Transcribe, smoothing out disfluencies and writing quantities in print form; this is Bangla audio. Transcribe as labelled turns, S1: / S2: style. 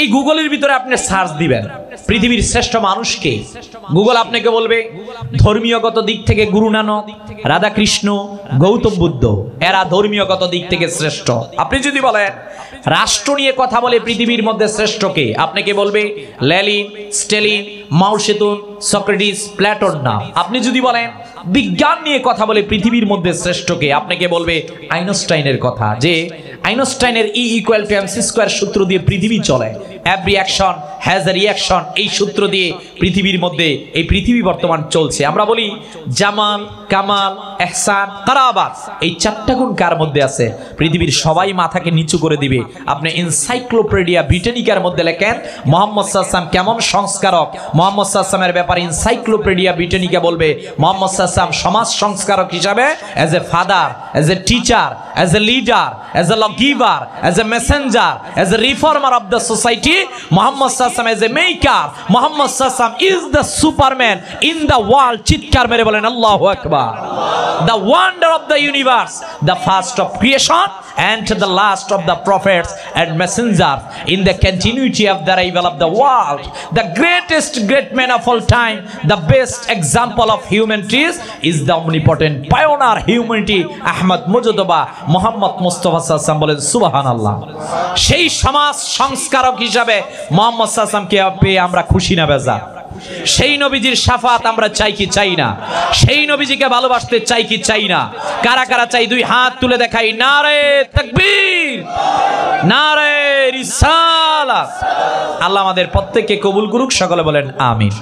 S1: এই গুগলের ভিতরে আপনি সার্চ দিবেন পৃথিবীর শ্রেষ্ঠ মানুষকে, গুগল আপনাকে বলবে ধর্মীয়গত দিক থেকে গুরু নানক, রাধাকৃষ্ণ, গৌতম বুদ্ধ, এরা ধর্মীয়গত দিক থেকে শ্রেষ্ঠ। আপনি যদি বলেন রাষ্ট্র নিয়ে কথা বলে পৃথিবীর মধ্যে শ্রেষ্ঠকে, আপনাকে বলবে লেনিন, স্ট্যালিন, মাও সেতুং, সক্রেটিস, প্ল্যাটোর নাম। আপনি যদি বলেন বিজ্ঞান নিয়ে কথা বলে পৃথিবীর মধ্যে শ্রেষ্ঠকে, আপনাকে বলবে আইনস্টাইনের কথা, যে আইনস্টাইনের E=mc² সূত্র দিয়ে পৃথিবী চলে, every action has a reaction, এই সূত্র দিয়ে পৃথিবীর মধ্যে এই পৃথিবী বর্তমান চলছে। আমরা বলি জামাল, কামাল, এহসান, কারাবাত, এই চারটা গুণ কার মধ্যে আছে? পৃথিবীর সবাই মাথাকে নিচু করে দিবে। আপনি এনসাইক্লোপিডিয়া ব্রিটানিকার মধ্যে লেখেন মুহাম্মদ সাল্লাল্লাহু আলাইহি ওয়াসাল্লাম কেমন সংস্কারক, মুহাম্মদ সাল্লাল্লাহু আলাইহি ওয়াসাল্লামের ব্যাপারে এনসাইক্লোপিডিয়া ব্রিটানিকা বলবে মুহাম্মদ সাল্লাল্লাহু আলাইহি ওয়াসাল্লাম সমাজ সংস্কারক হিসাবে as a father, as a teacher, as a leader, as a lawgiver, as a messenger, as a reformer of the society, মুহাম্মদ সাল্লাল্লাহু আলাইহি ওয়াসাল্লাম অ্যাজ এ মেকার, মুহাম্মদ সাল্লাল্লাহু আলাইহি ওয়াসাল্লাম is the Superman in the world. চিৎকার মেরে বলেন আল্লাহু আকবার। The wonder of the universe, the first of creation and the last of the prophets and messengers, in the continuity of the arrival of the world, the greatest great man of all time, the best example of humanity is the omnipotent pioneer humanity Ahmad Mujtaba Muhammad Mustafa sallallahu alaihi wasallam। বলেন সুবহানাল্লাহ। সেই সমাজ সংস্কারক হিসাবে মুহাম্মদ সাল্লাল্লাহু আলাইহি ওয়াসাল্লামকে পেয়ে আমরা খুশি না বেজার? সেই নবীজির শাফাত আমরা চাই কি চাই না? সেই নবীজিকে ভালোবাসতে চাই কি চাই না? কারা কারা চাই? দুই হাত তুলে দেখাই। নারে তাকবীর, নারে রিসালাত। আল্লাহ আমাদের প্রত্যেককে কবুল করুক, সকলে বলেন আমিন।